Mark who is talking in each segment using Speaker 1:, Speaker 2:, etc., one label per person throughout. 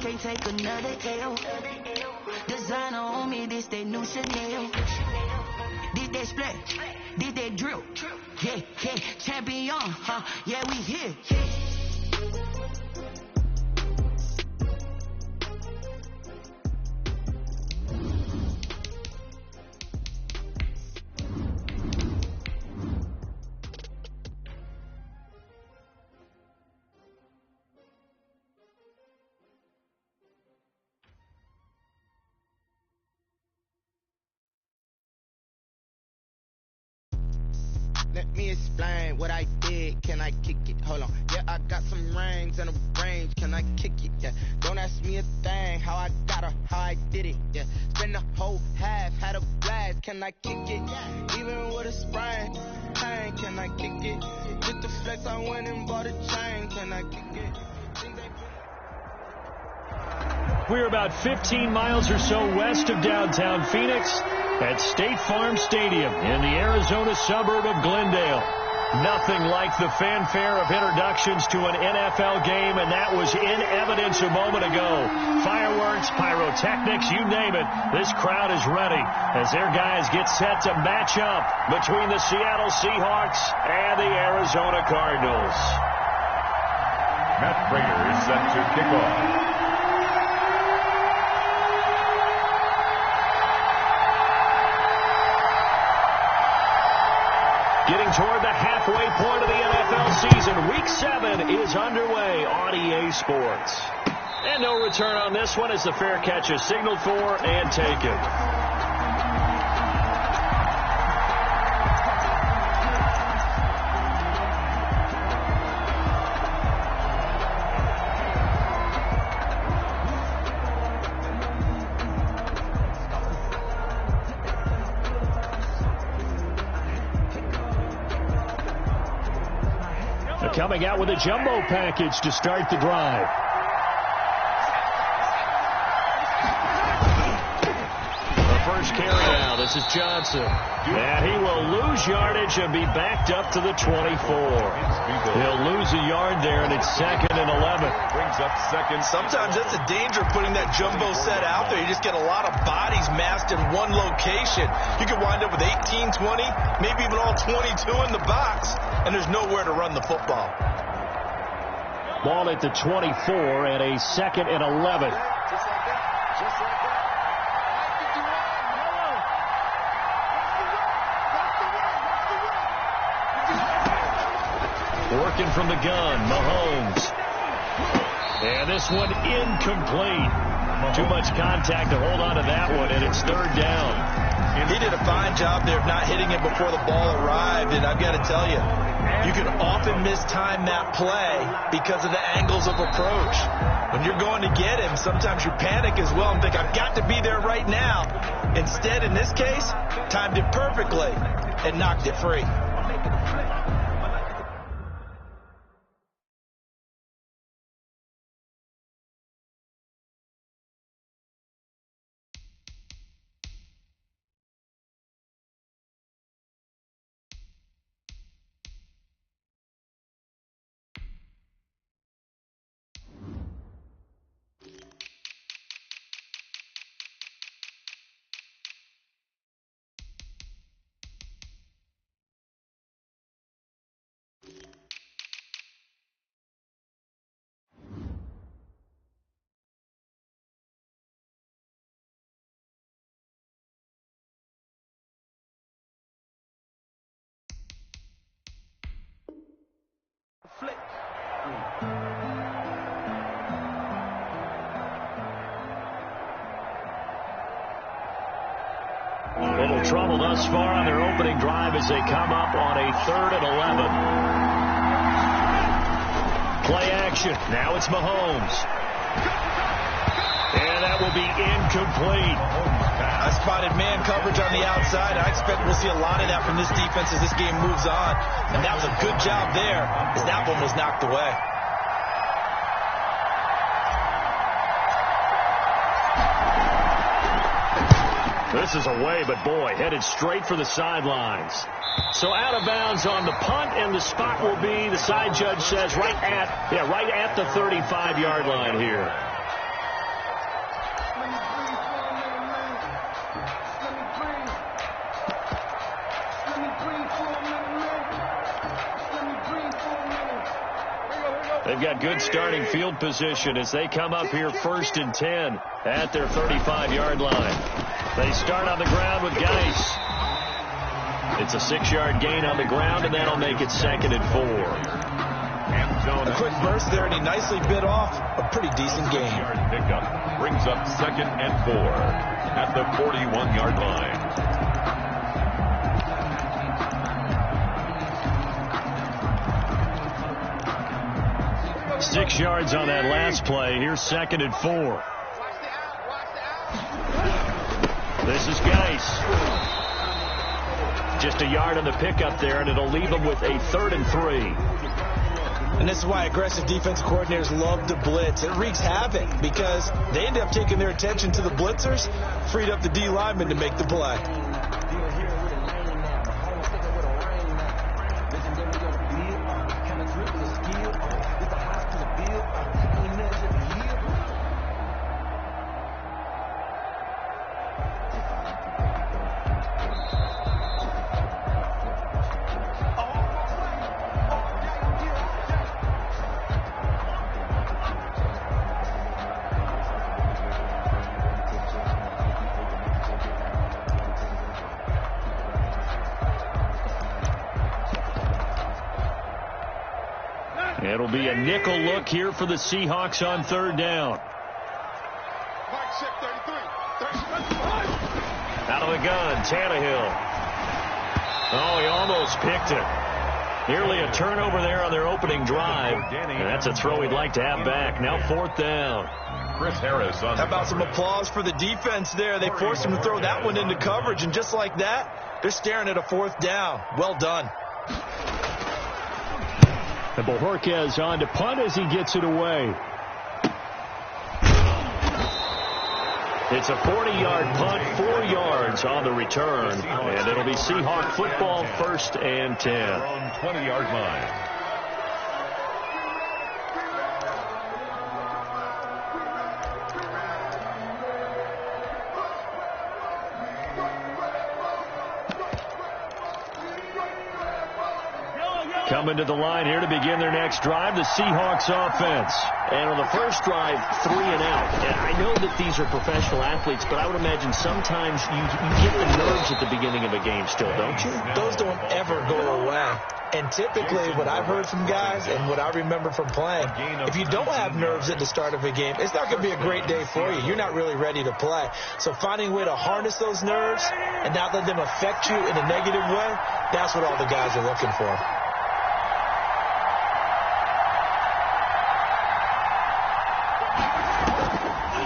Speaker 1: can't take another L. Designer on me, this they new Chanel. Did they split? Did they drill? Yeah, yeah, champion, huh? Yeah, we here.
Speaker 2: Let me explain what I did. Can I kick it? Hold on. Yeah, I got some rings and a range. Can I kick it? Yeah. Don't ask me a thing. How I got her, how I did it. Yeah. Spend the whole half, had a blast. Can I kick it? Yeah. Even with a sprain. Pain, can I kick it? Just the flex, I went and bought a chain. Can I kick it?
Speaker 3: We're about 15 miles or so west of downtown Phoenix at State Farm Stadium in the Arizona suburb of Glendale. Nothing like the fanfare of introductions to an NFL game, and that was in evidence a moment ago. Fireworks, pyrotechnics, you name it. This crowd is ready as their guys get set to match up between the Seattle Seahawks and the Arizona Cardinals.
Speaker 4: Matt Prater is set to kick off.
Speaker 3: Getting toward the halfway point of the NFL season. Week 7 is underway on EA Sports. And no return on this one as the fair catch is signaled for and taken. Coming out with a jumbo package to start the drive. The first carry now. This is Johnson. And he will lose yardage and be backed up to the 24. He'll lose a yard there, and it's 2nd and 11.
Speaker 5: Brings up second. Sometimes that's the danger of putting that jumbo set out there. You just get a lot of bodies massed in one location. You could wind up with 18, 20, maybe even all 22 in the box, and there's nowhere to run the football.
Speaker 3: Ball at the 24 and a 2nd and 11.
Speaker 2: Just like that. Just like that.
Speaker 3: Working from the gun, Mahomes. And this one incomplete. Too much contact to hold on to that one, and it's 3rd down.
Speaker 5: He did a fine job there of not hitting it before the ball arrived, and I've got to tell you, you can often mistime that play because of the angles of approach. When you're going to get him, sometimes you panic as well and think, I've got to be there right now. Instead, in this case, timed it perfectly and knocked it free.
Speaker 2: Flick.
Speaker 3: Little trouble thus far on their opening drive as they come up on a 3rd and 11. Play action. Now it's Mahomes. And that will be incomplete.
Speaker 5: I spotted man coverage on the outside. I expect we'll see a lot of that from this defense as this game moves on. And that was a good job there as that one was knocked away.
Speaker 3: This is away, but boy, headed straight for the sidelines. So out of bounds on the punt, and the spot will be, the side judge says, right at the 35-yard line here. They've got good starting field position as they come up here 1st and 10 at their 35-yard line. They start on the ground with Geis. It's a 6-yard gain on the ground, and that'll make it 2nd and 4.
Speaker 5: A quick burst there, and he nicely bit off a pretty decent gain.
Speaker 4: Pickup brings up 2nd and 4 at the 41-yard line.
Speaker 3: Six yards on that last play. Here's 2nd and 4. This is Geis. Just a yard on the pickup there, and it'll leave them with a 3rd and 3.
Speaker 5: And this is why aggressive defensive coordinators love to blitz. It wreaks havoc because they end up taking their attention to the blitzers, freed up the D lineman to make the play.
Speaker 3: It'll be a nickel look here for the Seahawks on 3rd down. Out of the gun, Tannehill. Oh, he almost picked it. Nearly a turnover there on their opening drive. And that's a throw he'd like to have back. Now 4th down.
Speaker 4: Chris Harris on.
Speaker 5: How about some applause for the defense there? They forced him to throw that one into coverage, and just like that, they're staring at a 4th down. Well done.
Speaker 3: And Bojorquez on to punt as he gets it away. It's a 40-yard punt, 4 yards on the return, and it'll be Seahawk football 1st and 10.
Speaker 4: On 20-yard line.
Speaker 3: Coming to the line here to begin their next drive, the Seahawks offense.
Speaker 6: And on the first drive, 3 and out. And I know that these are professional athletes, but I would imagine sometimes you get the nerves at the beginning of a game still, don't you?
Speaker 5: Those don't ever go away. And typically what I've heard from guys and what I remember from playing, if you don't have nerves at the start of a game, it's not going to be a great day for you. You're not really ready to play. So finding a way to harness those nerves and not let them affect you in a negative way, that's what all the guys are looking for.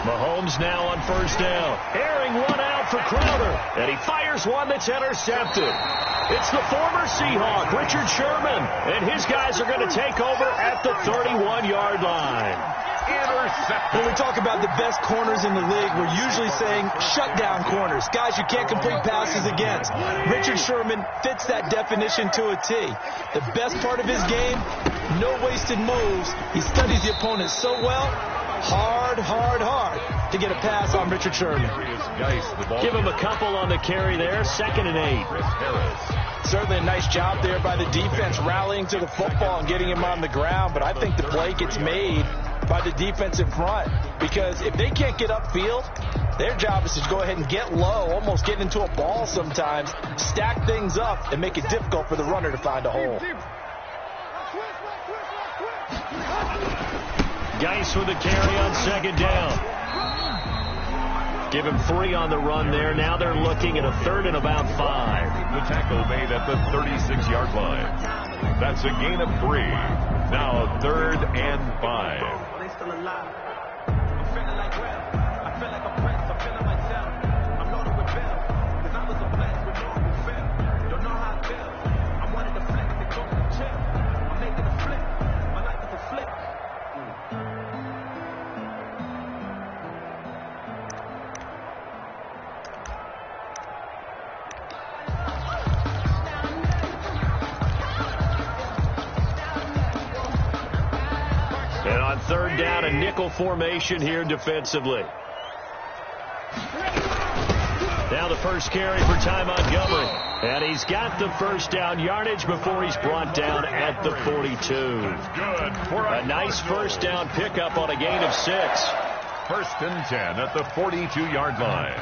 Speaker 3: Mahomes now on 1st down. Airing one out for Crowder. And he fires one that's intercepted. It's the former Seahawk, Richard Sherman. And his guys are going to take over at the 31-yard line.
Speaker 5: When we talk about the best corners in the league, we're usually saying shutdown corners. Guys you can't complete passes against. Richard Sherman fits that definition to a T. The best part of his game, no wasted moves. He studies the opponent so well. Hard to get a pass on Richard Sherman.
Speaker 3: Give him a couple on the carry there. 2nd and 8.
Speaker 5: Certainly a nice job there by the defense rallying to the football and getting him on the ground. But I think the play gets made by the defense in front. Because if they can't get upfield, their job is to go ahead and get low, almost get into a ball sometimes, stack things up, and make it difficult for the runner to find a hole.
Speaker 3: Geis with a carry on 2nd down. Give him 3 on the run there. Now they're looking at a 3rd and about 5.
Speaker 4: The tackle made at the 36-yard line. That's a gain of 3. Now 3rd and 5.
Speaker 7: They still alive. I'm feeling like real. I feel like a prince. I'm feeling myself. I'm loaded with bills. Cause I was a blessed with no who feel. Don't know how I feel. I'm one of the flicks that go to the chill. I'm making a flip. My life is a flip.
Speaker 3: And on 3rd down, a nickel formation here defensively. Now the first carry for Ty Montgomery. And he's got the first down yardage before he's brought down at the 42. A nice first down pickup on a gain of 6.
Speaker 4: First and 10 at the 42-yard line.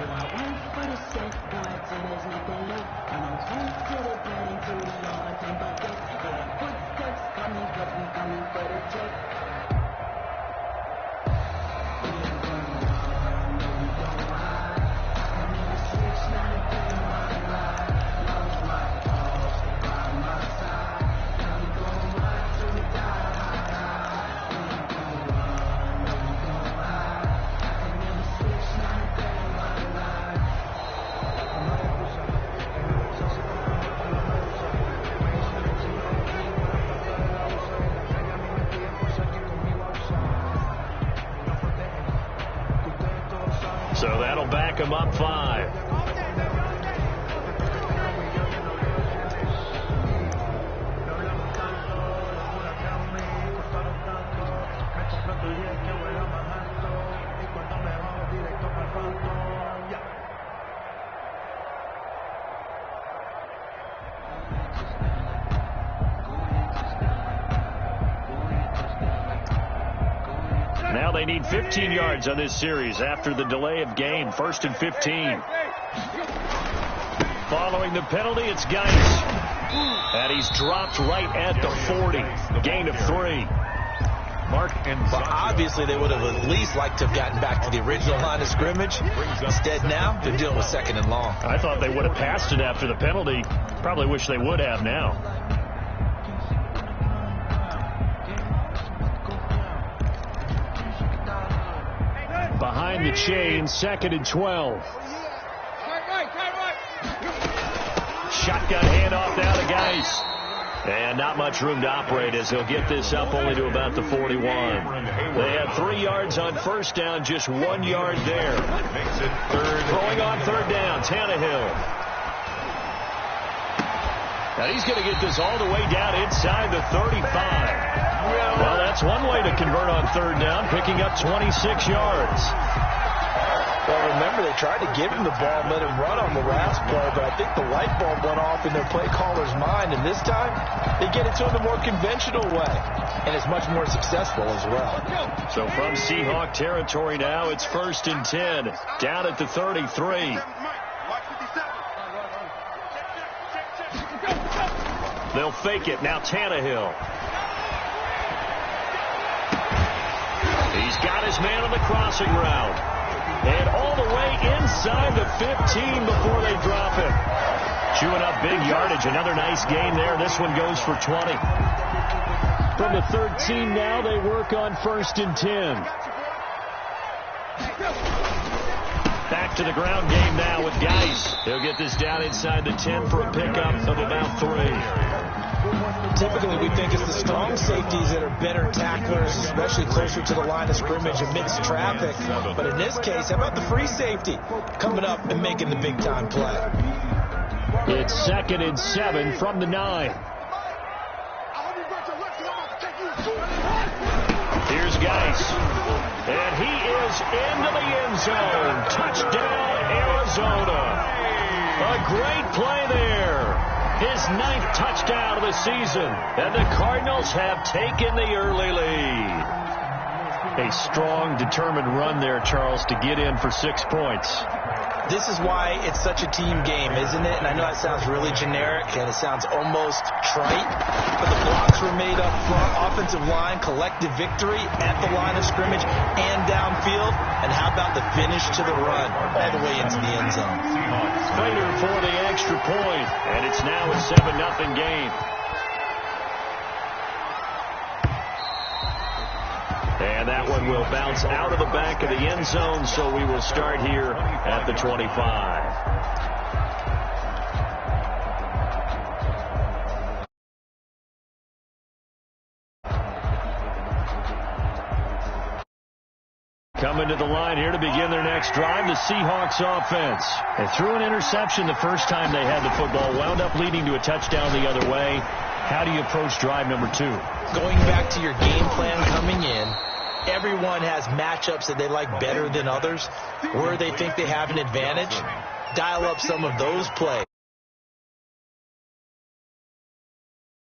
Speaker 3: So that'll back him up 5. Now they need 15 yards on this series after the delay of game. 1st and 15. Following the penalty, it's Geis. And he's dropped right at the 40. Gain of 3.
Speaker 5: Mark, but obviously they would have at least liked to have gotten back to the original line of scrimmage. Instead now, they're dealing with 2nd and long.
Speaker 3: I thought they would have passed it after the penalty. Probably wish they would have now. Behind the chain, 2nd and 12. Shotgun handoff now to Geis. And not much room to operate as he'll get this up only to about the 41. They had 3 yards on first down, just 1 yard there. Throwing on third down, Tannehill. Now he's going to get this all the way down inside the 35. Well, that's one way to convert on third down, picking up 26 yards.
Speaker 5: Well, remember, they tried to give him the ball and let him run on the last play, but I think the light bulb went off in their play caller's mind, and this time they get it to him the more conventional way, and it's much more successful as well.
Speaker 3: So from Seahawk territory now, it's 1st and 10, down at the 33. They'll fake it. Now Tannehill. He's got his man on the crossing route. And all the way inside the 15 before they drop him. Chewing up big yardage. Another nice gain there. This one goes for 20. From the 13 now, they work on 1st and 10. Back to the ground game now with Geis. He'll get this down inside the 10 for a pickup of about 3.
Speaker 5: Typically, we think it's the strong safeties that are better tacklers, especially closer to the line of scrimmage amidst traffic. But in this case, how about the free safety coming up and making the big-time play?
Speaker 3: It's 2nd and 7 from the 9. Here's Geis. And he is into the end zone. Touchdown, Arizona. A great play there. His 9th touchdown of the season. And the Cardinals have taken the early lead. A strong, determined run there, Charles, to get in for 6 points.
Speaker 5: This is why it's such a team game, isn't it? And I know that sounds really generic and it sounds almost trite, but the blocks were made up front, offensive line, collective victory at the line of scrimmage and downfield. And how about the finish to the run all the way into the end zone?
Speaker 3: Slater for the extra point, and it's now a 7-0 game. And that one will bounce out of the back of the end zone, so we will start here at the 25. Coming to the line here to begin their next drive, the Seahawks offense. They threw an interception the first time they had the football, wound up leading to a touchdown the other way. How do you approach drive number 2?
Speaker 5: Going back to your game plan coming in, everyone has matchups that they like better than others, where they think they have an advantage. dial up some of those plays.